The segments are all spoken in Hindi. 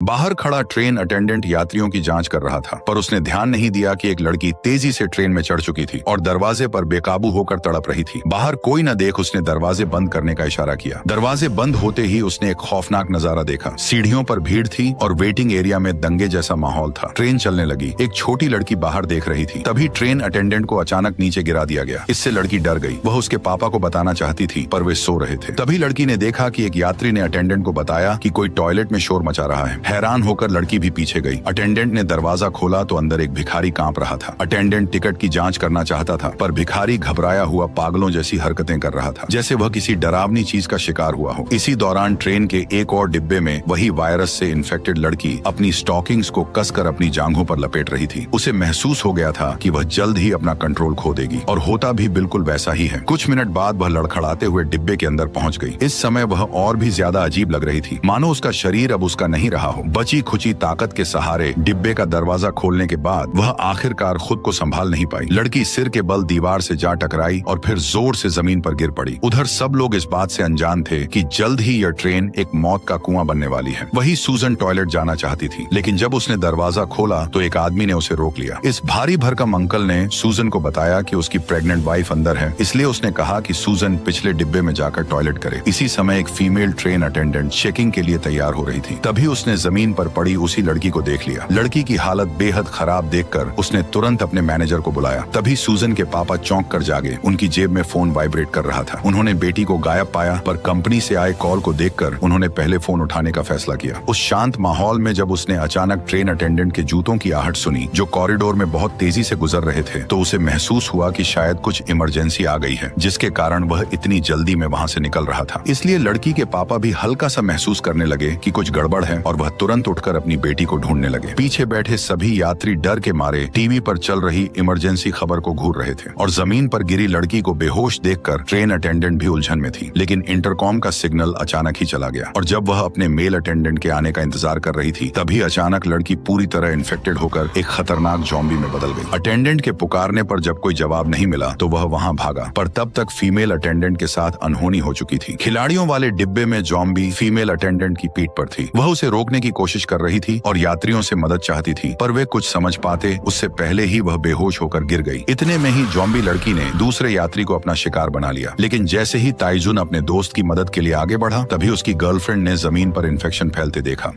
बाहर खड़ा ट्रेन अटेंडेंट यात्रियों की जांच कर रहा था, पर उसने ध्यान नहीं दिया कि एक लड़की तेजी से ट्रेन में चढ़ चुकी थी और दरवाजे पर बेकाबू होकर तड़प रही थी। बाहर कोई न देख उसने दरवाजे बंद करने का इशारा किया। दरवाजे बंद होते ही उसने एक खौफनाक नजारा देखा। सीढ़ियों पर भीड़ थी और वेटिंग एरिया में दंगे जैसा माहौल था। ट्रेन चलने लगी। एक छोटी लड़की बाहर देख रही थी। तभी ट्रेन अटेंडेंट को अचानक नीचे गिरा दिया गया। इससे लड़की डर गई। वह उसके पापा को बताना चाहती थी, पर वे सो रहे थे। तभी लड़की ने देखा कि एक यात्री ने अटेंडेंट को बताया कि कोई टॉयलेट में शोर मचा रहा है। हैरान होकर लड़की भी पीछे गई। अटेंडेंट ने दरवाजा खोला तो अंदर एक भिखारी कांप रहा था। अटेंडेंट टिकट की जांच करना चाहता था, पर भिखारी घबराया हुआ पागलों जैसी हरकतें कर रहा था, जैसे वह किसी डरावनी चीज का शिकार हुआ हो। इसी दौरान ट्रेन के एक और डिब्बे में वही वायरस से इन्फेक्टेड लड़की अपनी स्टॉकिंग्स को कसकर अपनी जांघों पर लपेट रही थी। उसे महसूस हो गया था कि वह जल्द ही अपना कंट्रोल खो देगी, और होता भी बिल्कुल वैसा ही है। कुछ मिनट बाद वह लड़खड़ाते हुए डिब्बे के अंदर पहुंच गई। इस समय वह और भी ज्यादा अजीब लग रही थी, मानो उसका शरीर अब उसका नहीं रहा हो। बची खुची ताकत के सहारे डिब्बे का दरवाजा खोलने के बाद वह आखिरकार खुद को संभाल नहीं पाई। लड़की सिर के बल दीवार से जा टकराई और फिर जोर से जमीन पर गिर पड़ी। उधर सब लोग इस बात से अनजान थे कि जल्द ही यह ट्रेन एक मौत का कुआं बनने वाली है। वही सूजन टॉयलेट जाना चाहती थी, लेकिन जब उसने दरवाजा खोला तो एक आदमी ने उसे रोक लिया। इस भारी भरकम अंकल ने सूजन को बताया कि उसकी प्रेग्नेंट वाइफ अंदर है, इसलिए उसने कहा कि सूजन पिछले डिब्बे में जाकर टॉयलेट करे। इसी समय एक फीमेल ट्रेन अटेंडेंट चेकिंग के लिए तैयार हो रही थी। तभी उसने जमीन पर पड़ी उसी लड़की को देख लिया। लड़की की हालत बेहद खराब देखकर उसने तुरंत अपने मैनेजर को बुलाया। तभी सूजन के पापा चौंक कर जागे। उनकी जेब में फोन वाइब्रेट कर रहा था। उन्होंने बेटी को गायब पाया, पर कंपनी से आए कॉल को देखकर उन्होंने पहले फोन उठाने का फैसला किया। उस शांत माहौल में जब उसने अचानक ट्रेन अटेंडेंट के जूतों की आहट सुनी जो कॉरिडोर में बहुत तेजी से गुजर रहे थे, तो उसे महसूस हुआ कि शायद कुछ इमरजेंसी आ गई है, जिसके कारण वह इतनी जल्दी में वहां से निकल रहा था। इसलिए लड़की के पापा भी हल्का सा महसूस करने लगे कि कुछ गड़बड़ है, और वह तुरंत उठकर अपनी बेटी को ढूंढने लगे। पीछे बैठे सभी यात्री डर के मारे टीवी पर चल रही इमरजेंसी खबर को घूर रहे थे, और जमीन पर गिरी लड़की को बेहोश देखकर ट्रेन अटेंडेंट भी उलझन में थी। लेकिन इंटरकॉम का सिग्नल अचानक ही चला गया, और जब वह अपने मेल अटेंडेंट के आने का इंतजार कर रही थी, तभी अचानक लड़की पूरी तरह इन्फेक्टेड होकर एक खतरनाक ज़ॉम्बी में बदल गई। अटेंडेंट के पुकारने पर जब कोई जवाब नहीं मिला तो वह वहां भागा, पर तब तक फीमेल अटेंडेंट के साथ अनहोनी हो चुकी थी। खिलाड़ियों वाले डिब्बे में ज़ॉम्बी फीमेल अटेंडेंट की पीठ पर थी। वह उसे रोकने की कोशिश कर रही थी और यात्रियों से मदद चाहती थी, पर वे कुछ समझ पाते उससे पहले ही वह बेहोश होकर गिर गई। इतने में ही ज़ॉम्बी लड़की ने दूसरे यात्री को अपना शिकार बना लिया। लेकिन जैसे ही ताइजुन अपने दोस्त की मदद के लिए आगे बढ़ा, तभी उसकी गर्लफ्रेंड ने जमीन पर इन्फेक्शन फैलते देखा।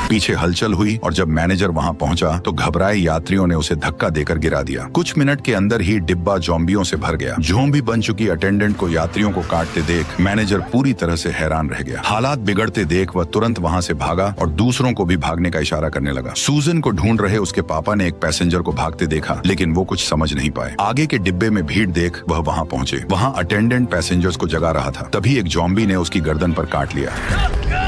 पीछे हलचल हुई, और जब मैनेजर वहां पहुंचा तो घबराए यात्रियों ने उसे धक्का देकर गिरा दिया। कुछ मिनट के अंदर ही डिब्बा ज़ॉम्बियों से भर गया। ज़ॉम्बी बन चुकी अटेंडेंट को यात्रियों को काटते देख मैनेजर पूरी तरह से हैरान रह गया। हालात बिगड़ते देख वह तुरंत वहां से भागा और दूसरों को भी भागने का इशारा करने लगा। सूजन को ढूंढ रहे उसके पापा ने एक पैसेंजर को भागते देखा, लेकिन वो कुछ समझ नहीं पाए। आगे के डिब्बे में भीड़ देख वह वहां पहुंचे। वहां अटेंडेंट पैसेंजर्स को जगा रहा था। तभी एक ज़ॉम्बी ने उसकी गर्दन पर काट लिया।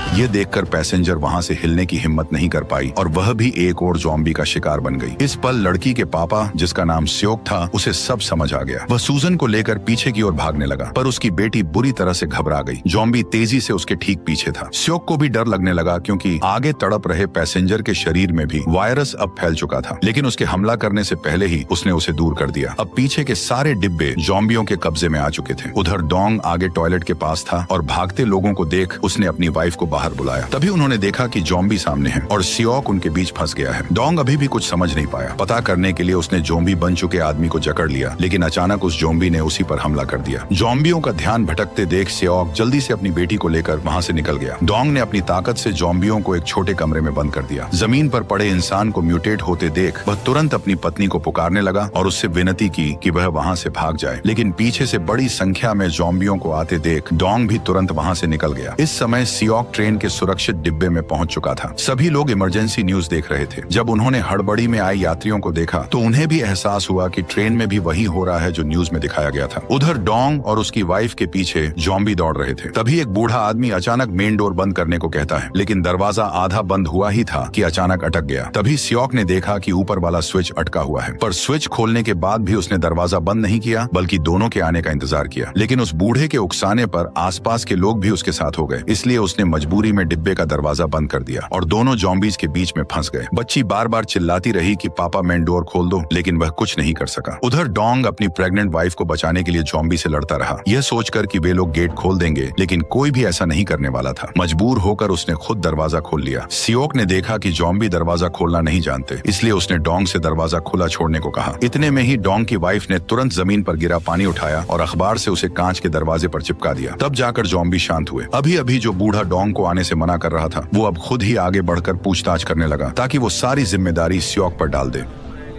ये देखकर पैसेंजर वहां से हिलने की हिम्मत नहीं कर पाई, और वह भी एक और ज़ॉम्बी का शिकार बन गई। इस पल लड़की के पापा, जिसका नाम स्योक था, उसे सब समझ आ गया। वह सूजन को लेकर पीछे की ओर भागने लगा, पर उसकी बेटी बुरी तरह से घबरा गई। ज़ॉम्बी तेजी से उसके ठीक पीछे था। स्योक को भी डर लगने लगा, क्योंकि आगे तड़प रहे पैसेंजर के शरीर में भी वायरस अब फैल चुका था। लेकिन उसके हमला करने से पहले ही उसने उसे दूर कर दिया। अब पीछे के सारे डिब्बे ज़ॉम्बियों के कब्जे में आ चुके थे। उधर डोंग आगे टॉयलेट के पास था, और भागते लोगों को देख उसने अपनी वाइफ को बाहर बुलाया। तभी उन्होंने देखा कि ज़ॉम्बी सामने है और सियोक उनके बीच फंस गया है। डोंग अभी भी कुछ समझ नहीं पाया। पता करने के लिए उसने ज़ॉम्बी बन चुके आदमी को जकड़ लिया, लेकिन अचानक उस ज़ॉम्बी ने उसी पर हमला कर दिया। ज़ॉम्बियों का ध्यान भटकते देख सियोक जल्दी से अपनी बेटी को लेकर वहां से निकल गया। डोंग ने अपनी ताकत से ज़ॉम्बियों को एक छोटे कमरे में बंद कर दिया। जमीन पर पड़े इंसान को म्यूटेट होते देख वह तुरंत अपनी पत्नी को पुकारने लगा और उससे विनती की कि वह वहां से भाग जाए, लेकिन पीछे से बड़ी संख्या में ज़ॉम्बियों को आते देख डोंग भी तुरंत वहां से निकल गया। इस समय सियोक ट्रेन के सुरक्षित डिब्बे में पहुंच चुका था। सभी लोग इमरजेंसी न्यूज देख रहे थे। जब उन्होंने हड़बड़ी में आए यात्रियों को देखा तो उन्हें भी एहसास हुआ कि ट्रेन में भी वही हो रहा है जो न्यूज में दिखाया गया था। उधर डोंग और उसकी वाइफ के पीछे ज़ॉम्बी दौड़ रहे थे। तभी एक बूढ़ा आदमी अचानक मेन डोर बंद करने को कहता है, लेकिन दरवाजा आधा बंद हुआ ही था कि अचानक अटक गया। तभी सियोक ने देखा कि ऊपर वाला स्विच अटका हुआ है, पर स्विच खोलने के बाद भी उसने दरवाजा बंद नहीं किया, बल्कि दोनों के आने का इंतजार किया। लेकिन उस बूढ़े के उकसाने पर आसपास के लोग भी उसके साथ हो गए, इसलिए उसने मजबूरी मजबूरी में डिब्बे का दरवाजा बंद कर दिया और दोनों जॉम्बीज के बीच में फंस गए। बच्ची बार बार चिल्लाती रही कि पापा मेन डोर खोल दो, लेकिन वह कुछ नहीं कर सका। उधर डोंग अपनी प्रेग्नेंट वाइफ को बचाने के लिए जॉम्बी से लड़ता रहा, यह सोचकर कि वे लोग गेट खोल देंगे, लेकिन कोई भी ऐसा नहीं करने वाला था। मजबूर होकर उसने खुद दरवाजा खोल लिया। सियोक ने देखा कि जॉम्बी दरवाजा खोलना नहीं जानते, इसलिए उसने डोंग से दरवाजा खुला छोड़ने को कहा। इतने में ही डोंग की वाइफ ने तुरंत जमीन पर गिरा पानी उठाया और अखबार से उसे कांच के दरवाजे पर चिपका दिया। तब जाकर जॉम्बी शांत हुए। अभी अभी जो बूढ़ा डोंग को आने से मना कर रहा था, वो अब खुद ही आगे बढ़कर पूछताछ करने लगा ताकि वो सारी जिम्मेदारी सियोक पर डाल दे।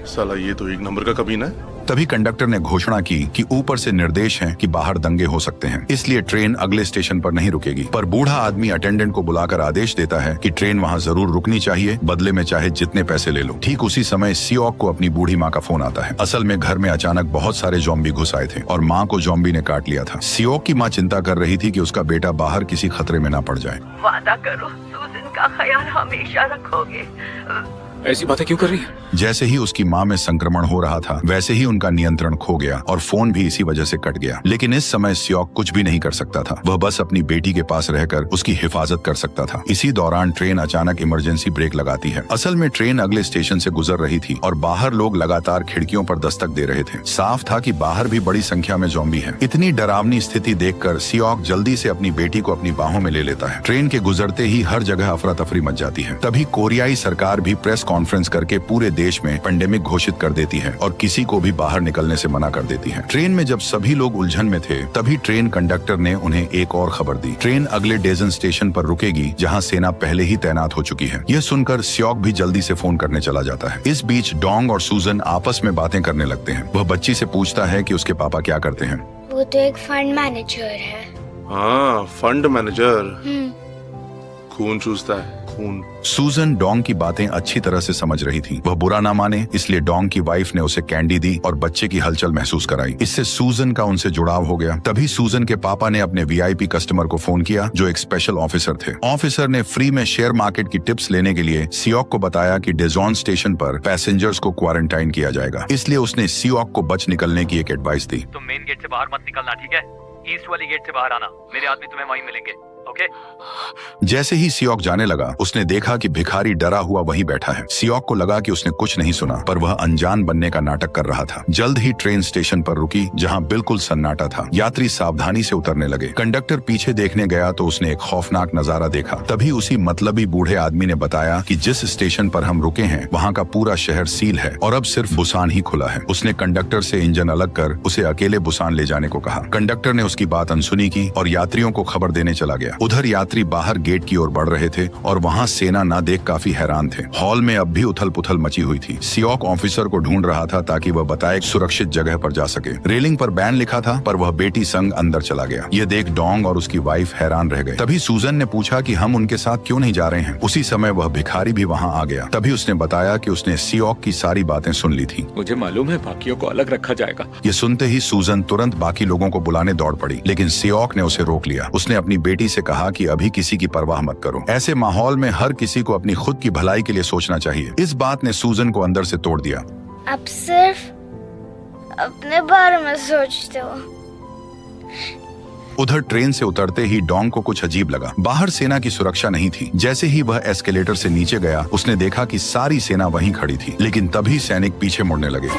साला ये तो एक नंबर का कमीना है। तभी कंडक्टर ने घोषणा की कि ऊपर से निर्देश हैं कि बाहर दंगे हो सकते हैं, इसलिए ट्रेन अगले स्टेशन पर नहीं रुकेगी। पर बूढ़ा आदमी अटेंडेंट को बुलाकर आदेश देता है कि ट्रेन वहां जरूर रुकनी चाहिए, बदले में चाहे जितने पैसे ले लो। ठीक उसी समय सियोक को अपनी बूढ़ी माँ का फोन आता है। असल में घर में अचानक बहुत सारे जॉम्बी घुस आए थे और माँ को जॉम्बी ने काट लिया था। सियोक की माँ चिंता कर रही थी कि उसका बेटा बाहर किसी खतरे में न पड़ जाए। वादा करो सूजन का ख्याल हमेशा रखोगे। ऐसी बातें क्यों कर रही है? जैसे ही उसकी माँ में संक्रमण हो रहा था, वैसे ही उनका नियंत्रण खो गया और फोन भी इसी वजह से कट गया। लेकिन इस समय सियोक कुछ भी नहीं कर सकता था। वह बस अपनी बेटी के पास रहकर उसकी हिफाजत कर सकता था। इसी दौरान ट्रेन अचानक इमरजेंसी ब्रेक लगाती है। असल में ट्रेन अगले स्टेशन से गुजर रही थी और बाहर लोग लगातार खिड़कियों पर दस्तक दे रहे थे। साफ था कि बाहर भी बड़ी संख्या में जॉम्बी है। इतनी डरावनी स्थिति देखकर सियोक जल्दी से अपनी बेटी को अपनी बाहों में ले लेता है। ट्रेन के गुजरते ही हर जगह अफरा तफरी मच जाती है। तभी कोरियाई सरकार भी प्रेस कॉन्फ्रेंस करके पूरे देश में पेंडेमिक घोषित कर देती है और किसी को भी बाहर निकलने से मना कर देती है। ट्रेन में जब सभी लोग उलझन में थे, तभी ट्रेन कंडक्टर ने उन्हें एक और खबर दी। ट्रेन अगले डेजन स्टेशन पर रुकेगी, जहां सेना पहले ही तैनात हो चुकी है। यह सुनकर सियोक भी जल्दी से फोन करने चला जाता है। इस बीच डोंग और सूजन आपस में बातें करने लगते हैं। वह बच्ची से पूछता है कि उसके पापा क्या करते हैं। वो तो एक फंड मैनेजर है। हाँ, फंड मैनेजर। खून चूसता है, खून। सूजन डोंग की बातें अच्छी तरह से समझ रही थी। वह बुरा ना माने, इसलिए डोंग की वाइफ ने उसे कैंडी दी और बच्चे की हलचल महसूस कराई। इससे सूजन का उनसे जुड़ाव हो गया। तभी सूजन के पापा ने अपने वीआईपी कस्टमर को फोन किया, जो एक स्पेशल ऑफिसर थे। ऑफिसर ने फ्री में शेयर मार्केट की टिप्स लेने के लिए सियोक को बताया कि डेजोन स्टेशन पर पैसेंजर्स को क्वारंटाइन किया जाएगा। इसलिए उसने सियोक को बच निकलने की एक एडवाइस दी। तुम मेन गेट से बाहर मत निकलना, ठीक है? ईस्ट वाली गेट से बाहर आना। मेरे आदमी तुम्हें वहीं मिलेंगे। ओके? जैसे ही सियोक जाने लगा, उसने देखा कि भिखारी डरा हुआ वहीं बैठा है। सियोक को लगा कि उसने कुछ नहीं सुना, पर वह अनजान बनने का नाटक कर रहा था। जल्द ही ट्रेन स्टेशन पर रुकी, जहां बिल्कुल सन्नाटा था। यात्री सावधानी से उतरने लगे। कंडक्टर पीछे देखने गया तो उसने एक खौफनाक नजारा देखा। तभी उसी मतलबी बूढ़े आदमी ने बताया कि जिस स्टेशन पर हम रुके हैं, वहाँ का पूरा शहर सील है और अब सिर्फ बुसान ही खुला है। उसने कंडक्टर से इंजन अलग कर उसे अकेले बुसान ले जाने को कहा। कंडक्टर ने उसकी बात अनसुनी की और यात्रियों को खबर देने चला गया। उधर यात्री बाहर गेट की ओर बढ़ रहे थे और वहां सेना ना देख काफी हैरान थे। हॉल में अब भी उथल पुथल मची हुई थी। सियोक ऑफिसर को ढूंढ रहा था ताकि वह बताए सुरक्षित जगह पर जा सके। रेलिंग पर बैन लिखा था, पर वह बेटी संग अंदर चला गया। ये देख डोंग और उसकी वाइफ हैरान रह गए। तभी सूजन ने पूछा कि हम उनके साथ क्यों नहीं जा रहे हैं। उसी समय वह भिखारी भी वहाँ आ गया। तभी उसने बताया कि उसने सियोक की सारी बातें सुन ली थी। मुझे मालूम है बाकियों को अलग रखा जाएगा। ये सुनते ही सूजन तुरंत बाकी लोगों को बुलाने दौड़ पड़ी, लेकिन सियोक ने उसे रोक लिया। उसने अपनी बेटी से कहा कि अभी किसी की परवाह मत करो। ऐसे माहौल में हर किसी को अपनी खुद की भलाई के लिए सोचना चाहिए। इस बात ने सूजन को अंदर से तोड़ दिया। अब सिर्फ अपने बारे में सोचते हो। उधर ट्रेन से उतरते ही डोंग को कुछ अजीब लगा। बाहर सेना की सुरक्षा नहीं थी। जैसे ही वह एस्केलेटर से नीचे गया, उसने देखा कि सारी सेना वहीं खड़ी थी। लेकिन तभी सैनिक पीछे मुड़ने लगे।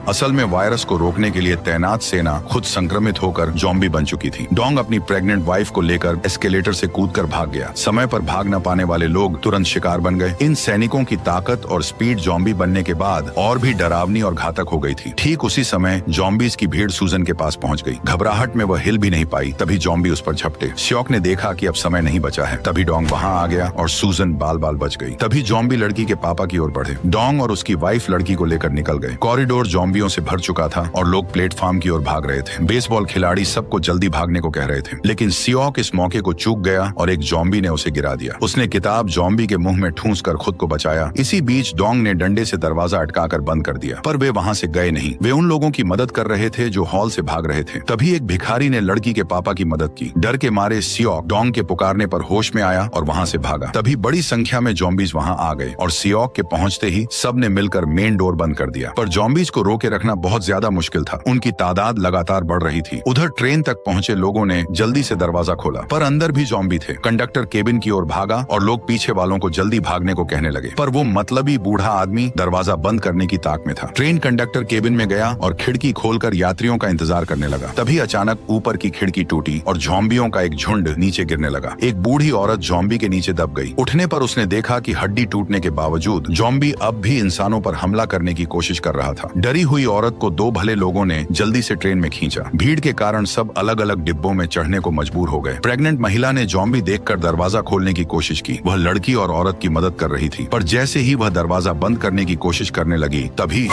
असल में वायरस को रोकने के लिए तैनात सेना खुद संक्रमित होकर जॉम्बी बन चुकी थी। डोंग अपनी प्रेग्नेंट वाइफ को लेकर एस्केलेटर से कूदकर भाग गया। समय पर भाग न पाने वाले लोग तुरंत शिकार बन गए। इन सैनिकों की ताकत और स्पीड जॉम्बी बनने के बाद और भी डरावनी और घातक हो गई थी। ठीक उसी समय जॉम्बीज की भीड़ सूजन के पास पहुंच गई। घबराहट में वह हिल भी नहीं पाई। तभी जॉम्बी उस पर झपटे। सियोक ने देखा कि अब समय नहीं बचा है। तभी डोंग वहां आ गया और सूजन बाल बाल बच गई। तभी जॉम्बी लड़की के पापा की ओर बढ़े। डोंग और उसकी वाइफ लड़की को लेकर निकल गए। कॉरिडोर जॉम्बियों से भर चुका था और लोग प्लेटफॉर्म की ओर भाग रहे थे। बेसबॉल खिलाड़ी सबको जल्दी भागने को कह रहे थे, लेकिन सियोक इस मौके को चूक गया और एक जॉम्बी ने उसे गिरा दिया। उसने किताब जॉम्बी के मुंह में ठूंस कर खुद को बचाया। इसी बीच डोंग ने डंडे से दरवाजा अटकाकर बंद कर दिया, पर वे वहां से गए नहीं। वे उन लोगों की मदद कर रहे थे जो हॉल से भाग रहे थे। तभी एक भिखारी ने लड़की के पापा की मदद की। डर के मारे सियोक डोंग के पुकारने पर होश में आया और वहां से भागा। तभी बड़ी संख्या में जॉम्बीज वहां आ गए और सियोक के पहुंचते ही सबने मिलकर मेन डोर बंद कर दिया। पर जॉम्बीज को रोकने के रखना बहुत ज्यादा मुश्किल था। उनकी तादाद लगातार बढ़ रही थी। उधर ट्रेन तक पहुंचे लोगों ने जल्दी से दरवाजा खोला, पर अंदर भी ज़ॉम्बी थे। कंडक्टर केबिन की ओर भागा और लोग पीछे वालों को जल्दी भागने को कहने लगे, पर वो मतलबी बूढ़ा आदमी दरवाजा बंद करने की ताक में था। ट्रेन कंडक्टर केबिन में गया और खिड़की खोलकर यात्रियों का इंतजार करने लगा। तभी अचानक ऊपर की खिड़की टूटी और ज़ॉम्बियों का एक झुंड नीचे गिरने लगा। एक बूढ़ी औरत ज़ॉम्बी के नीचे दब गई। उठने पर उसने देखा कि हड्डी टूटने के बावजूद ज़ॉम्बी अब भी इंसानों पर हमला करने की कोशिश कर रहा था। डरी हुई औरत को दो भले लोगों ने जल्दी से ट्रेन में खींचा। भीड़ के कारण सब अलग अलग डिब्बों में चढ़ने को मजबूर हो गए। प्रेग्नेंट महिला ने ज़ॉम्बी देखकर दरवाजा खोलने की कोशिश की। वह लड़की और औरत की मदद कर रही थी, पर जैसे ही वह दरवाजा बंद करने की कोशिश करने लगी, तभी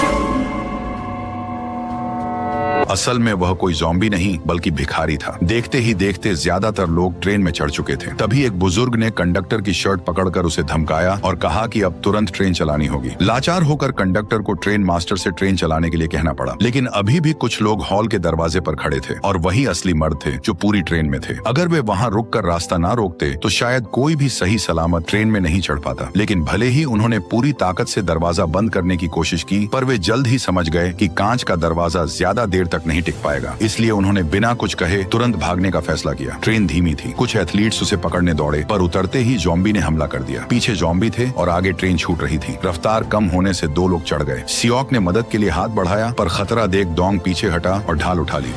असल में वह कोई ज़ॉम्बी नहीं बल्कि भिखारी था। देखते ही देखते ज्यादातर लोग ट्रेन में चढ़ चुके थे। तभी एक बुजुर्ग ने कंडक्टर की शर्ट पकड़कर उसे धमकाया और कहा कि अब तुरंत ट्रेन चलानी होगी। लाचार होकर कंडक्टर को ट्रेन मास्टर से ट्रेन चलाने के लिए कहना पड़ा, लेकिन अभी भी कुछ लोग हॉल के दरवाजे पर खड़े थे और वही असली मर्द थे जो पूरी ट्रेन में थे। अगर वे वहाँ रुककर रास्ता ना रोकते तो शायद कोई भी सही सलामत ट्रेन में नहीं चढ़ पाता। लेकिन भले ही उन्होंने पूरी ताकत से दरवाजा बंद करने की कोशिश की, पर वे जल्द ही समझ गए कि कांच का दरवाजा ज्यादा देर तक नहीं टिक पाएगा। इसलिए उन्होंने बिना कुछ कहे तुरंत भागने का फैसला किया। ट्रेन धीमी थी। कुछ एथलीट्स उसे पकड़ने दौड़े, पर उतरते ही ज़ॉम्बी ने हमला कर दिया। पीछे ज़ॉम्बी थे और आगे ट्रेन छूट रही थी। रफ्तार कम होने से दो लोग चढ़ गए। सियोक ने मदद के लिए हाथ बढ़ाया, पर खतरा देख डोंग पीछे हटा और ढाल उठा ली।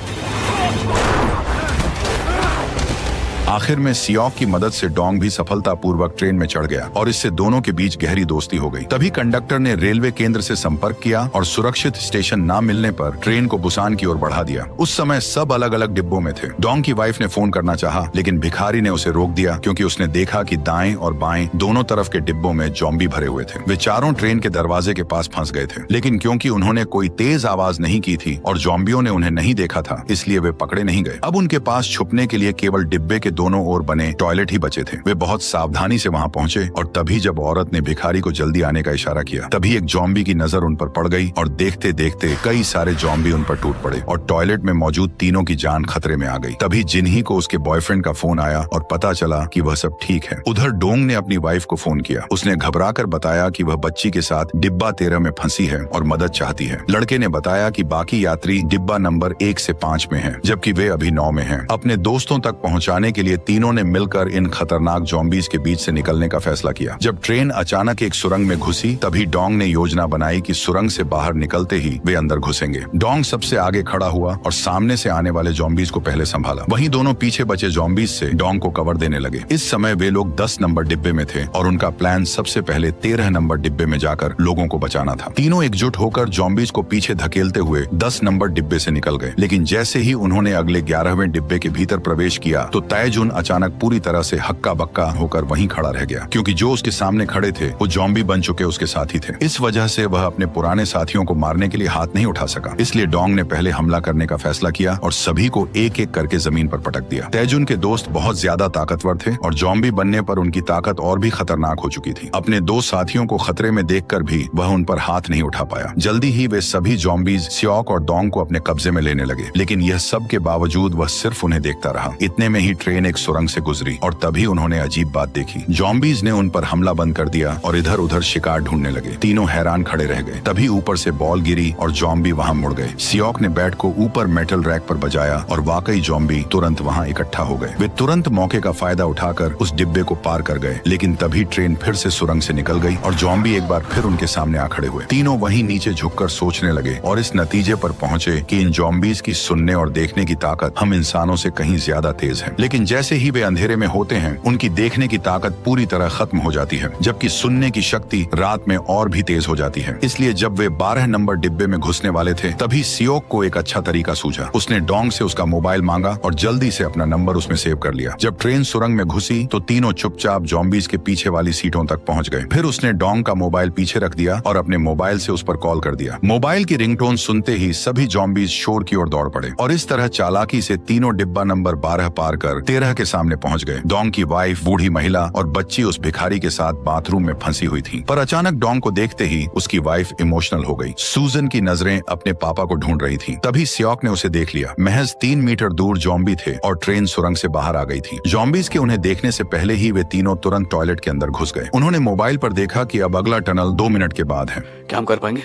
आखिर में सियोक की मदद से डोंग भी सफलतापूर्वक ट्रेन में चढ़ गया और इससे दोनों के बीच गहरी दोस्ती हो गई। तभी कंडक्टर ने रेलवे केंद्र से संपर्क किया और सुरक्षित स्टेशन न मिलने पर ट्रेन को बुसान की ओर बढ़ा दिया। उस समय सब अलग अलग डिब्बों में थे। डोंग की वाइफ ने फोन करना चाहा, लेकिन भिखारी ने उसे रोक दिया क्योंकि उसने देखा कि दाएं और बाएं दोनों तरफ के डिब्बों में ज़ॉम्बी भरे हुए थे। वे चारों ट्रेन के दरवाजे के पास फंस गए थे, लेकिन क्योंकि उन्होंने कोई तेज आवाज नहीं की थी और ज़ॉम्बियों ने उन्हें नहीं देखा था, इसलिए वे पकड़े नहीं गए। अब उनके पास छुपने के लिए केवल डिब्बे के दोनों ओर बने टॉयलेट ही बचे थे। वे बहुत सावधानी से वहां पहुंचे और तभी जब औरत ने भिखारी को जल्दी आने का इशारा किया, तभी एक ज़ॉम्बी की नजर उन पर पड़ गई और देखते देखते कई सारे ज़ॉम्बी उन पर टूट पड़े और टॉयलेट में मौजूद तीनों की जान खतरे में आ गई। तभी जिन्ही को उसके बॉयफ्रेंड का फोन आया और पता चला कि वह सब ठीक है। उधर डोंग ने अपनी वाइफ को फोन किया। उसने घबराकर बताया कि वह बच्ची के साथ डिब्बा 13 में फंसी है और मदद चाहती है। लड़के ने बताया कि बाकी यात्री डिब्बा नंबर 1 से 5 में हैं, जबकि वे अभी 9 में हैं। अपने दोस्तों तक पहुंचाने के लिए तीनों ने मिलकर इन खतरनाक ज़ॉम्बीज के बीच से निकलने का फैसला किया। जब ट्रेन अचानक एक सुरंग में घुसी, तभी डोंग ने योजना बनाई कि सुरंग से बाहर निकलते ही वे अंदर घुसेंगे। डोंग सबसे आगे खड़ा हुआ और सामने से आने वाले ज़ॉम्बीज को पहले संभाला। वहीं दोनों पीछे बचे ज़ॉम्बीज से डोंग को कवर देने लगे। इस समय वे लोग 10 नंबर डिब्बे में थे और उनका प्लान सबसे पहले 13 नंबर डिब्बे में जाकर लोगों को बचाना था। तीनों एकजुट होकर ज़ॉम्बीज को पीछे धकेलते हुए 10 नंबर डिब्बे से निकल गए। लेकिन जैसे ही उन्होंने अगले 11वें डिब्बे के भीतर प्रवेश किया तो तैजुन अचानक पूरी तरह से हक्का बक्का होकर वहीं खड़ा रह गया, क्योंकि जो उसके सामने खड़े थे वो ज़ॉम्बी बन चुके उसके साथी थे। इस वजह से वह अपने पुराने साथियों को मारने के लिए हाथ नहीं उठा सका। इसलिए डोंग ने पहले हमला करने का फैसला किया और सभी को एक एक करके जमीन पर पटक दिया। तैजुन के दोस्त बहुत ज्यादा ताकतवर थे और ज़ॉम्बी बनने पर उनकी ताकत और भी खतरनाक हो चुकी थी। अपने दो साथियों को खतरे में देखकर भी वह उन पर हाथ नहीं उठा पाया। जल्दी ही वे सभी ज़ॉम्बीज सियोक और डोंग को अपने कब्जे में लेने लगे, लेकिन यह सब के बावजूद वह सिर्फ उन्हें देखता रहा। इतने में ही ट्रेन एक सुरंग से गुजरी और तभी उन्होंने अजीब बात देखी। ज़ॉम्बीज ने उन पर हमला बंद कर दिया और इधर उधर शिकार ढूंढने लगे। तीनों हैरान खड़े रह गए। तभी ऊपर से बॉल गिरी और ज़ॉम्बी वहां मुड़ गए। सियोक ने बैट को ऊपर मेटल रैक पर बजाया और वाकई ज़ॉम्बी तुरंत वहां इकट्ठा हो गए। वे तुरंत मौके का फायदा उठाकर उस डिब्बे को पार कर गए, लेकिन तभी ट्रेन फिर से सुरंग से निकल गई और ज़ॉम्बी एक बार फिर उनके सामने आ खड़े हुए। तीनों वहीं नीचे झुककर सोचने लगे और इस नतीजे पर पहुंचे कि इन ज़ॉम्बीज की सुनने और देखने की ताकत हम इंसानों से कहीं ज्यादा तेज है। लेकिन जैसे ही वे अंधेरे में होते हैं, उनकी देखने की ताकत पूरी तरह खत्म हो जाती है, जबकि सुनने की शक्ति रात में और भी तेज हो जाती है। इसलिए जब वे 12 नंबर डिब्बे में घुसने वाले थे, तभी सियोक को एक अच्छा तरीका सूझा। उसने डोंग से उसका मोबाइल मांगा और जल्दी से अपना नंबर उसमें सेव कर लिया। जब ट्रेन सुरंग में घुसी तो तीनों चुपचाप ज़ॉम्बीज के पीछे वाली सीटों तक पहुंच गए। फिर उसने डोंग का मोबाइल पीछे रख दिया और अपने मोबाइल से उस पर कॉल कर दिया। मोबाइल की रिंगटोन सुनते ही सभी ज़ॉम्बीज शोर की ओर दौड़ पड़े और इस तरह चालाकी से तीनों डिब्बा नंबर 12 पार कर 13 के सामने पहुंच गए। डोंग की वाइफ, बूढ़ी महिला और बच्ची उस भिखारी के साथ बाथरूम में फंसी हुई थी। पर अचानक डोंग को देखते ही उसकी वाइफ इमोशनल हो गई। सूजन की नजरें अपने पापा को ढूंढ रही थी। तभी सियोक ने उसे देख लिया। महज 3 मीटर दूर ज़ॉम्बी थे और ट्रेन सुरंग से बाहर आ गई थी। ज़ॉम्बीज के उन्हें देखने से पहले ही वे तीनों तुरंत टॉयलेट के अंदर घुस गए। उन्होंने मोबाइल पर देखा कि अब अगला टनल 2 मिनट के बाद है। क्या हम कर पाएंगे?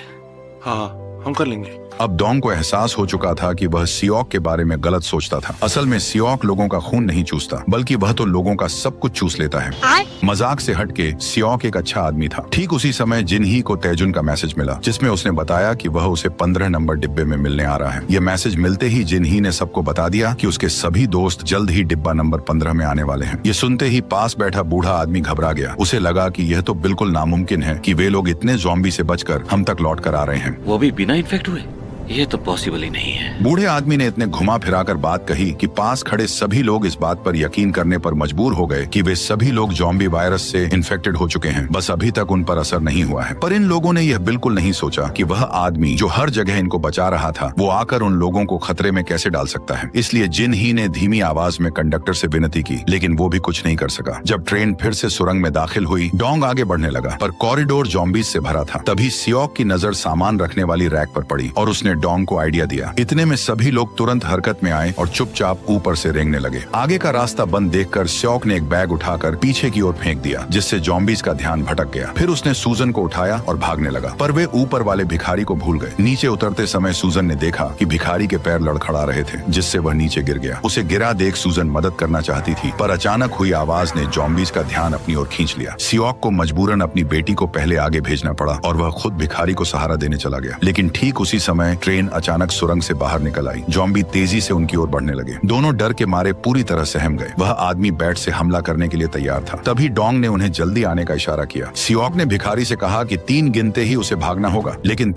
हाँ, हम कर लेंगे। अब डोंग को एहसास हो चुका था कि वह सियोक के बारे में गलत सोचता था। असल में सियोक लोगों का खून नहीं चूसता, बल्कि वह तो लोगों का सब कुछ चूस लेता है। मजाक से हटके सियोक एक अच्छा आदमी था। ठीक उसी समय जिनही को तैजुन का मैसेज मिला, जिसमें उसने बताया कि वह उसे 15 नंबर डिब्बे में मिलने आ रहा है। यह मैसेज मिलते ही जिनही ने सबको बता दिया कि उसके सभी दोस्त जल्द ही डिब्बा नंबर 15 में आने वाले हैं। ये सुनते ही पास बैठा बूढ़ा आदमी घबरा गया। उसे लगा कि यह तो बिल्कुल नामुमकिन है कि वे लोग इतने ज़ॉम्बी से बचकर हम तक लौट कर आ रहे हैं। वो भी बिना इन्फेक्ट हुए? ये तो पॉसिबल ही नहीं है। बूढ़े आदमी ने इतने घुमा फिराकर बात कही कि पास खड़े सभी लोग इस बात पर यकीन करने पर मजबूर हो गए कि वे सभी लोग ज़ॉम्बी वायरस से इन्फेक्टेड हो चुके हैं, बस अभी तक उन पर असर नहीं हुआ है। पर इन लोगों ने यह बिल्कुल नहीं सोचा कि वह आदमी जो हर जगह इनको बचा रहा था, वो आकर उन लोगों को खतरे में कैसे डाल सकता है। इसलिए जिनही ने धीमी आवाज में कंडक्टर से विनती की, लेकिन वो भी कुछ नहीं कर सका। जब ट्रेन फिर से सुरंग में दाखिल हुई, डोंग आगे बढ़ने लगा, पर कॉरिडोर ज़ॉम्बीज से भरा था। तभी सियोक की नजर सामान रखने वाली रैक पर पड़ी और उसने डोंग को आइडिया दिया। इतने में सभी लोग तुरंत हरकत में आए और चुपचाप ऊपर से रेंगने लगे। आगे का रास्ता बंद देखकर सियोक ने एक बैग उठाकर पीछे की ओर फेंक दिया, जिससे ज़ॉम्बीज का ध्यान भटक गया। फिर उसने सूजन को उठाया और भागने लगा, पर वे ऊपर वाले भिखारी को भूल गए। नीचे उतरते समय सूजन ने देखा कि भिखारी के पैर लड़खड़ा रहे थे, जिससे वह नीचे गिर गया। उसे गिरा देख सूजन मदद करना चाहती थी, पर अचानक हुई आवाज ने ज़ॉम्बीज का ध्यान अपनी ओर खींच लिया। सियोक को मजबूरन अपनी बेटी को पहले आगे भेजना पड़ा और वह खुद भिखारी को सहारा देने चला गया। लेकिन ठीक उसी समय ट्रेन अचानक सुरंग से बाहर निकल आई। ज़ॉम्बी तेजी से उनकी ओर बढ़ने लगे। दोनों डर के मारे पूरी तरह सहम गए। वह आदमी बैट से हमला करने के लिए तैयार था। तभी डोंग ने उन्हें जल्दी आने का इशारा किया। सियोक ने भिखारी से कहा कि 3 गिनते ही उसे भागना होगा, लेकिन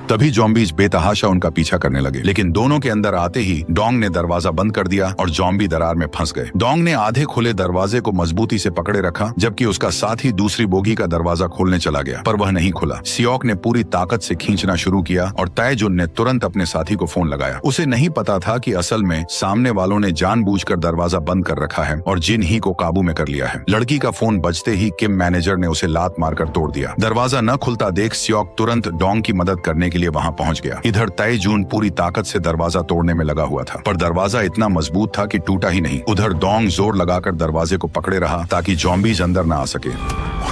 तभी ज़ॉम्बीज बेतहाशा उनका पीछा करने लगे। लेकिन दोनों के अंदर आते ही डोंग ने दरवाजा बंद कर दिया और ज़ॉम्बी दरार में फंस गए। डोंग ने आधे खुले दरवाजे को मजबूती से पकड़े रखा, जबकि उसका साथी दूसरी बोगी का दरवाजा खोलने चला गया, पर वह नहीं खुला। सियोक ने पूरी ताकत से खींचना शुरू किया और तैजुन ने तुरंत अपने साथी को फोन लगाया। उसे नहीं पता था कि असल में सामने वालों ने जानबूझकर दरवाजा बंद कर रखा है और जिनही को काबू में कर लिया है। लड़की का फोन बजते ही किम मैनेजर ने उसे लात मारकर तोड़ दिया। दरवाजा न खुलता देख सियोक तुरंत डोंग की मदद करने के लिए वहां पहुंच गया। इधर तैजुन पूरी ताकत से दरवाजा तोड़ने में लगा हुआ था, पर दरवाजा इतना मजबूत था कि टूटा ही नहीं। उधर डोंग जोर लगाकर दरवाजे को पकड़े रहा ताकि ज़ॉम्बीज अंदर न आ सके।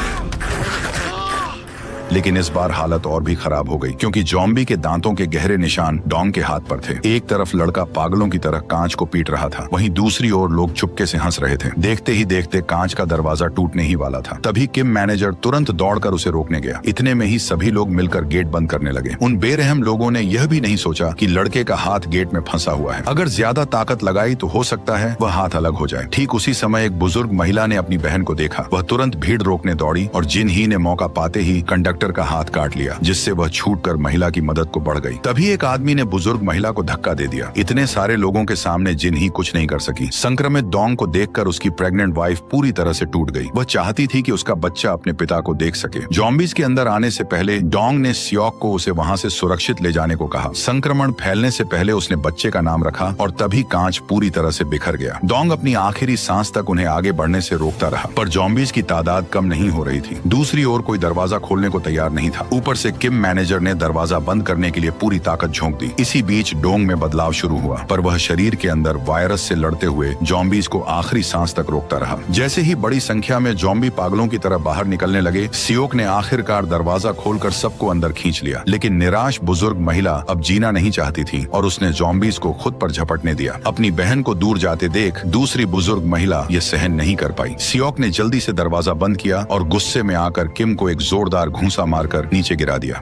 लेकिन इस बार हालत और भी खराब हो गई, क्योंकि ज़ॉम्बी के दांतों के गहरे निशान डोंग के हाथ पर थे। एक तरफ लड़का पागलों की तरह कांच को पीट रहा था, वहीं दूसरी ओर लोग चुपके से हंस रहे थे। देखते ही देखते कांच का दरवाजा टूटने ही वाला था। तभी किम मैनेजर तुरंत दौड़कर उसे रोकने गया। इतने में ही सभी लोग मिलकर गेट बंद करने लगे। उन बेरहम लोगों ने यह भी नहीं सोचा कि लड़के का हाथ गेट में फंसा हुआ है। अगर ज्यादा ताकत लगाई तो हो सकता है वह हाथ अलग हो जाए। ठीक उसी समय एक बुजुर्ग महिला ने अपनी बहन को देखा। वह तुरंत भीड़ रोकने दौड़ी और जिनही ने मौका पाते ही कंडक्टर का हाथ काट लिया, जिससे वह छूटकर महिला की मदद को बढ़ गई। तभी एक आदमी ने बुजुर्ग महिला को धक्का दे दिया। इतने सारे लोगों के सामने जिनही कुछ नहीं कर सकी। संक्रमित डोंग को देखकर उसकी प्रेग्नेंट वाइफ पूरी तरह से टूट गई। वह चाहती थी कि उसका बच्चा अपने पिता को देख सके। ज़ॉम्बीज के अंदर आने से पहले डोंग ने सियोक को उसे वहां से सुरक्षित ले जाने को कहा। संक्रमण फैलने से पहले उसने बच्चे का नाम रखा और तभी कांच पूरी तरह से बिखर गया। डोंग अपनी आखिरी सांस तक उन्हें आगे बढ़ने से रोकता रहा, पर ज़ॉम्बीज की तादाद कम नहीं हो रही थी। दूसरी ओर कोई दरवाजा खोलने को तैयार नहीं था। ऊपर से किम मैनेजर ने दरवाजा बंद करने के लिए पूरी ताकत झोंक दी। इसी बीच डोंग में बदलाव शुरू हुआ, पर वह शरीर के अंदर वायरस से लड़ते हुए ज़ॉम्बीज को आखिरी सांस तक रोकता रहा। जैसे ही बड़ी संख्या में ज़ॉम्बी पागलों की तरह बाहर निकलने लगे, सियोक ने आखिरकार दरवाजा खोलकर सबको अंदर खींच लिया। लेकिन निराश बुजुर्ग महिला अब जीना नहीं चाहती थी और उसने ज़ॉम्बीज को खुद पर झपटने दिया। अपनी बहन को दूर जाते देख दूसरी बुजुर्ग महिला ये सहन नहीं कर पाई। सियोक ने जल्दी से दरवाजा बंद किया और गुस्से में आकर किम को एक जोरदार घूंसा मारकर नीचे गिरा दिया।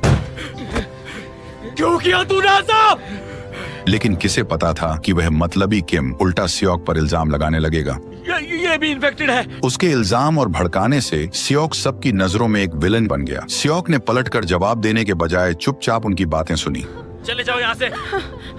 क्यों किया तूने ऐसा? लेकिन किसे पता था कि वह मतलबी किम उल्टा सियोक पर इल्जाम लगाने लगेगा। ये भी इन्फेक्टेड है। उसके इल्जाम और भड़काने से सियोक सबकी नजरों में एक विलन बन गया। सियोक ने पलटकर जवाब देने के बजाय चुपचाप उनकी बातें सुनी। चले जाओ यहाँ से।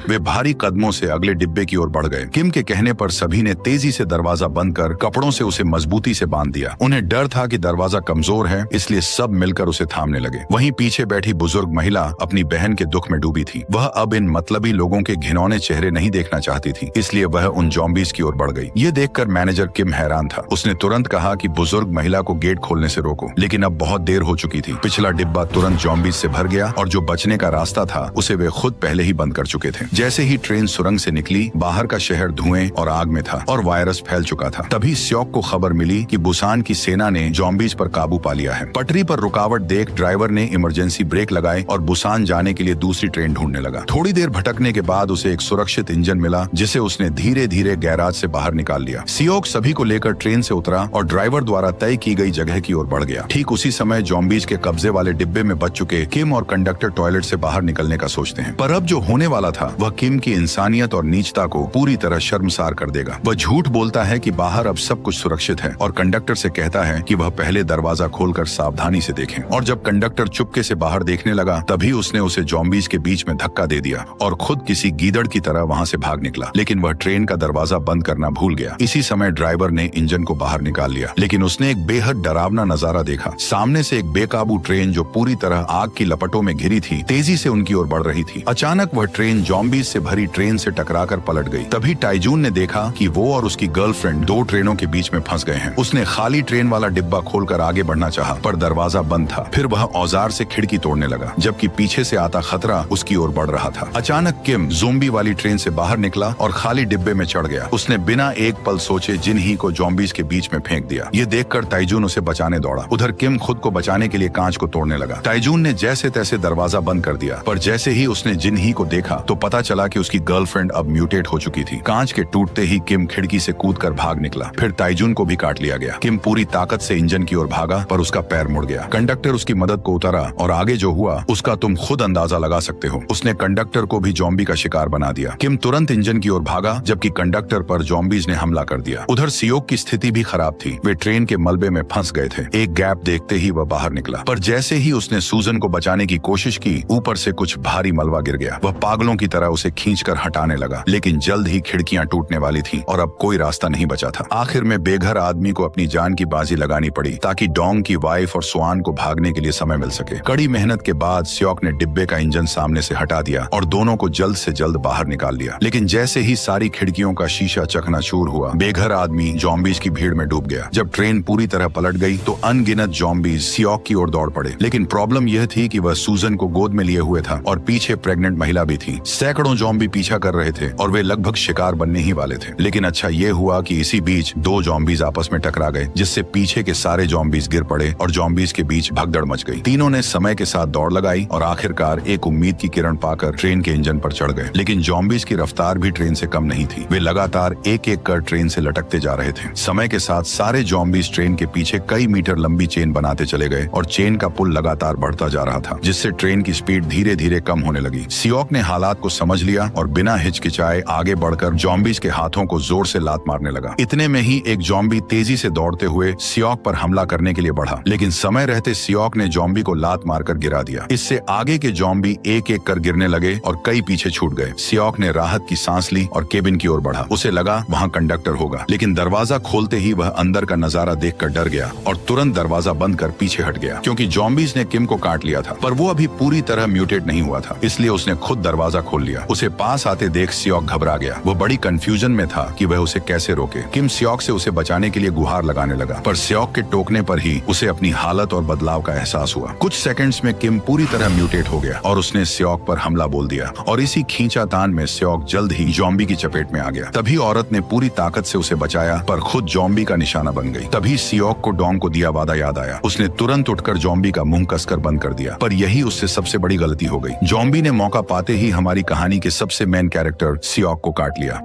वे भारी कदमों से अगले डिब्बे की ओर बढ़ गए। किम के कहने पर सभी ने तेजी से दरवाजा बंद कर कपड़ों से उसे मजबूती से बांध दिया। उन्हें डर था कि दरवाजा कमजोर है, इसलिए सब मिलकर उसे थामने लगे। वहीं पीछे बैठी बुजुर्ग महिला अपनी बहन के दुख में डूबी थी। वह अब इन मतलबी लोगों के घिनौने चेहरे नहीं देखना चाहती थी, इसलिए वह उन ज़ॉम्बीज की ओर बढ़ गई। ये देखकर मैनेजर किम हैरान था। उसने तुरंत कहा कि बुजुर्ग महिला को गेट खोलने से रोको, लेकिन अब बहुत देर हो चुकी थी। पिछला डिब्बा तुरंत ज़ॉम्बीज से भर गया और जो बचने का रास्ता था उसे वे खुद पहले ही बंद कर चुके थे। जैसे ही ट्रेन सुरंग से निकली, बाहर का शहर धुएं और आग में था और वायरस फैल चुका था। तभी स्योक को खबर मिली कि बुसान की सेना ने ज़ॉम्बीज पर काबू पा लिया है। पटरी पर रुकावट देख ड्राइवर ने इमरजेंसी ब्रेक लगाए और बुसान जाने के लिए दूसरी ट्रेन ढूंढने लगा। थोड़ी देर भटकने के बाद उसे एक सुरक्षित इंजन मिला, जिसे उसने धीरे धीरे गैराज से बाहर निकाल लिया। सियोक सभी को लेकर ट्रेन से उतरा और ड्राइवर द्वारा तय की गई जगह की ओर बढ़ गया। ठीक उसी समय ज़ॉम्बीज के कब्जे वाले डिब्बे में बच चुके किम और कंडक्टर टॉयलेट से बाहर निकलने का सोचते हैं, पर अब जो होने वाला था वह किम की इंसानियत और नीचता को पूरी तरह शर्मसार कर देगा। वह झूठ बोलता है कि बाहर अब सब कुछ सुरक्षित है और कंडक्टर से कहता है कि वह पहले दरवाजा खोलकर सावधानी से देखें। और जब कंडक्टर चुपके से बाहर देखने लगा, तभी उसने उसे ज़ॉम्बीज के बीच में धक्का दे दिया और खुद किसी गीदड़ की तरह वहां से भाग निकला। लेकिन वह ट्रेन का दरवाजा बंद करना भूल गया। इसी समय ड्राइवर ने इंजन को बाहर निकाल लिया, लेकिन उसने एक बेहद डरावना नजारा देखा। सामने से एक बेकाबू ट्रेन जो पूरी तरह आग की लपटों में घिरी थी, तेजी से उनकी ओर बढ़ रही थी। अचानक वह ट्रेन ज़ॉम्बीज से भरी ट्रेन से टकराकर पलट गई। तभी टाइजून ने देखा कि वो और उसकी गर्लफ्रेंड दो ट्रेनों के बीच में फंस गए हैं। उसने खाली ट्रेन वाला डिब्बा खोलकर आगे बढ़ना चाहा, पर दरवाजा बंद था। फिर वह औजार से खिड़की तोड़ने लगा, जबकि पीछे से आता खतरा उसकी ओर बढ़ रहा था। अचानक किम ज़ोंबी वाली ट्रेन से बाहर निकला और खाली डिब्बे में चढ़ गया। उसने बिना एक पल सोचे जिन ही को ज़ॉम्बीज के बीच में फेंक दिया। ये देखकर टाइजून उसे बचाने दौड़ा। उधर किम खुद को बचाने के लिए कांच को तोड़ने लगा। टाइजून ने जैसे तैसे दरवाजा बंद कर दिया, पर जैसे ही उसने जिन ही को देखा तो पता चला कि उसकी गर्लफ्रेंड अब म्यूटेट हो चुकी थी। कांच के टूटते ही किम खिड़की से कूदकर भाग निकला। फिर टाइजून को भी काट लिया गया। किम पूरी ताकत से इंजन की ओर भागा, पर उसका पैर मुड़ गया। कंडक्टर उसकी मदद को उतरा और आगे जो हुआ उसका तुम खुद अंदाजा लगा सकते हो। उसने कंडक्टर को भी ज़ॉम्बी का शिकार बना दिया। किम तुरंत इंजन की ओर भागा, जबकि कंडक्टर पर ज़ॉम्बीज ने हमला कर दिया। उधर सियोक की स्थिति भी खराब थी। वे ट्रेन के मलबे में फंस गए थे। एक गैप देखते ही वह बाहर निकला, पर जैसे ही उसने सूजन को बचाने की कोशिश की, ऊपर से कुछ भारी मलबा गिर गया। वह पागलों की तरह उसे खींचकर हटाने लगा, लेकिन जल्द ही खिड़कियां टूटने वाली थी और अब कोई रास्ता नहीं बचा था। आखिर में बेघर आदमी को अपनी जान की बाजी लगानी पड़ी, ताकि डोंग की वाइफ और स्वान को भागने के लिए समय मिल सके। कड़ी मेहनत के बाद सियोक ने डिब्बे का इंजन सामने से हटा दिया और दोनों को जल्द से जल्द बाहर निकाल लिया। लेकिन जैसे ही सारी खिड़कियों का शीशा चकनाचूर हुआ, बेघर आदमी ज़ॉम्बीज की भीड़ में डूब गया। जब ट्रेन पूरी तरह पलट गई तो अनगिनत ज़ॉम्बीज सियोक की ओर दौड़ पड़े। लेकिन प्रॉब्लम यह थी कि वह सूजन को गोद में लिए हुए था और पीछे प्रेग्नेंट महिला भी थी। सैकड़ों ज़ॉम्बी पीछा कर रहे थे और वे लगभग शिकार बनने ही वाले थे। लेकिन अच्छा ये हुआ कि इसी बीच दो ज़ॉम्बीज आपस में टकरा गए, जिससे पीछे के सारे ज़ॉम्बीज गिर पड़े और ज़ॉम्बीज के बीच भगदड़ मच गई। तीनों ने समय के साथ दौड़ लगाई और आखिरकार एक उम्मीद की किरण पाकर ट्रेन के इंजन पर चढ़ गए। लेकिन ज़ॉम्बीज की रफ्तार भी ट्रेन से कम नहीं थी। वे लगातार एक एक कर ट्रेन से लटकते जा रहे थे। समय के साथ सारे ज़ॉम्बीज ट्रेन के पीछे कई मीटर लंबी चेन बनाते चले गए और चेन का पुल लगातार बढ़ता जा रहा था, जिससे ट्रेन की स्पीड धीरे धीरे कम होने लगी। सियोक ने हालात को समझ लिया और बिना हिचकिचाए आगे बढ़कर ज़ॉम्बीज के हाथों को जोर से लात मारने लगा। इतने में ही एक ज़ॉम्बी तेजी से दौड़ते हुए सियोक पर हमला करने के लिए बढ़ा, लेकिन समय रहते सियोक ने ज़ॉम्बी को लात मारकर गिरा दिया। इससे आगे के ज़ॉम्बी एक एक कर गिरने लगे और कई पीछे छूट गए। सियोक ने राहत की सांस ली और केबिन की ओर बढ़ा। उसे लगा वहाँ कंडक्टर होगा, लेकिन दरवाजा खोलते ही वह अंदर का नजारा देखकर डर गया और तुरंत दरवाजा बंद कर पीछे हट गया, क्योंकि ज़ॉम्बीज ने किम को काट लिया था, पर वो अभी पूरी तरह म्यूटेट नहीं हुआ था। इसलिए उसने खुद दरवाजा खोल लिया। उसे पास आते देख सियोक घबरा गया। वो बड़ी कंफ्यूजन में था कि वह उसे कैसे रोके। किम सियोक से उसे बचाने के लिए गुहार लगाने लगा, पर सियोक के टोकने पर ही उसे अपनी हालत और बदलाव का एहसास हुआ। कुछ सेकंड्स में किम पूरी तरह म्यूटेट हो गया और उसने सियोक पर हमला बोल दिया और इसी खींचातान में सियोक जल्द ही ज़ॉम्बी की चपेट में आ गया। तभी औरत ने पूरी ताकत से उसे बचाया, पर खुद ज़ॉम्बी का निशाना बन गई। तभी सियोक को डोंग को दिया वादा याद आया। उसने तुरंत उठकर ज़ॉम्बी का मुंह कसकर बंद कर दिया, पर यही उससे सबसे बड़ी गलती हो गई। ज़ॉम्बी ने मौका पाते ही हमारी कहानी के सबसे मेन कैरेक्टर सियोक को काट लिया।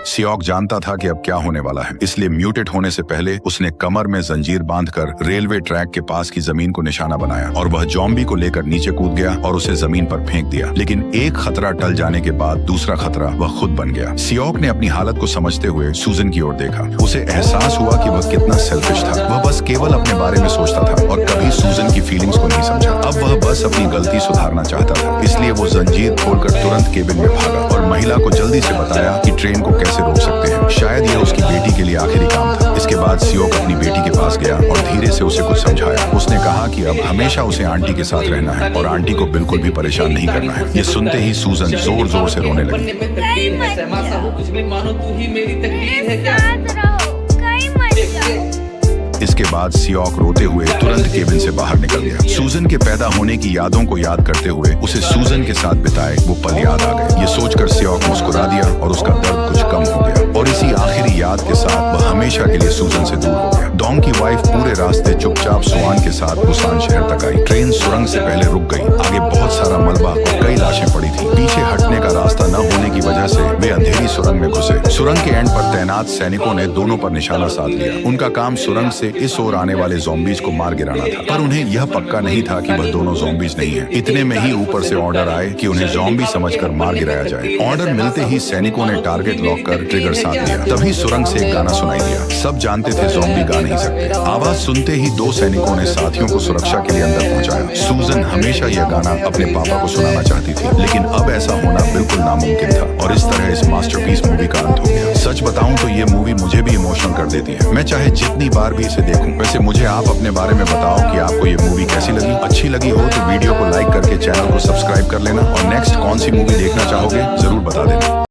सियोक जानता था कि अब क्या होने वाला है, इसलिए म्यूटेट होने से पहले उसने कमर में जंजीर बांधकर रेलवे ट्रैक के पास की जमीन को निशाना बनाया और वह ज़ॉम्बी को लेकर नीचे कूद गया और उसे जमीन पर फेंक दिया। लेकिन एक खतरा टल जाने के बाद दूसरा खतरा वह खुद बन गया। सियोक ने अपनी हालत को समझते हुए सूजन की ओर देखा। उसे एहसास हुआ कि वह कितना सेल्फिश था। वह बस केवल अपने बारे में सोचता था और कभी सूजन की फीलिंग्स को नहीं समझा। अब वह बस अपनी गलती सुधारना चाहता था, इसलिए वो जंजीर खोलकर तुरंत केबिन में भागा और महिला को जल्दी से बताया कि ट्रेन को कैसे रोक सकते हैं। शायद यह उसकी बेटी के लिए आखिरी काम था। इसके बाद सियोक अपनी बेटी के पास गया और धीरे से उसे कुछ समझाया। उसने कहा कि अब हमेशा उसे आंटी के साथ रहना है और आंटी को बिल्कुल भी परेशान नहीं करना है। ये सुनते ही सूजन जोर जोर से रोने लगी। इसके बाद सियोक रोते हुए तुरंत केबिन से बाहर निकल गया। सूजन के पैदा होने की यादों को याद करते हुए उसे सूजन के साथ बिताए वो पल याद आ गए। ये सोचकर सियोक मुस्कुरा दिया और उसका दर्द कुछ कम हो गया और इसी आखिरी याद के साथ वह हमेशा के लिए सूजन से दूर हो गया। डॉन की वाइफ पूरे रास्ते चुपचाप सुआन के साथ बुसान शहर तक आई। ट्रेन सुरंग से पहले रुक गई। आगे बहुत सारा मलबा और कई लाशें पड़ी थी। पीछे हटने का रास्ता न होने की वजह से वे अंधेरी सुरंग में घुसे। सुरंग के एंड पर तैनात सैनिकों ने दोनों पर निशाना साध लिया। उनका काम सुरंग से इस ओर आने वाले ज़ॉम्बीज को मार गिराना था, पर उन्हें यह पक्का नहीं था कि वह दोनों ज़ॉम्बीज नहीं है। इतने में ही ऊपर से ऑर्डर आए कि उन्हें ज़ॉम्बी समझकर मार गिराया जाए। ऑर्डर मिलते ही सैनिकों ने टारगेट लॉक कर ट्रिगर साध लिया। तभी सुरंग से एक गाना सुनाई दिया। सब जानते थे ज़ॉम्बी गा नहीं सकते। आवाज सुनते ही दो सैनिकों ने साथियों को सुरक्षा के लिए अंदर पहुंचाया। सूजन हमेशा यह गाना अपने पापा को सुनाना चाहती थी, लेकिन अब ऐसा होना बिल्कुल नामुमकिन था और इस तरह इस मास्टरपीस मूवी का अंत हो गया। सच बताऊं तो ये मूवी मुझे भी इमोशनल कर देती है। मैं चाहे जितनी बार भी इसे देखूं। वैसे मुझे आप अपने बारे में बताओ कि आपको ये मूवी कैसी लगी। अच्छी लगी हो तो वीडियो को लाइक करके चैनल को सब्सक्राइब कर लेना और नेक्स्ट कौन सी मूवी देखना चाहोगे जरूर बता देना।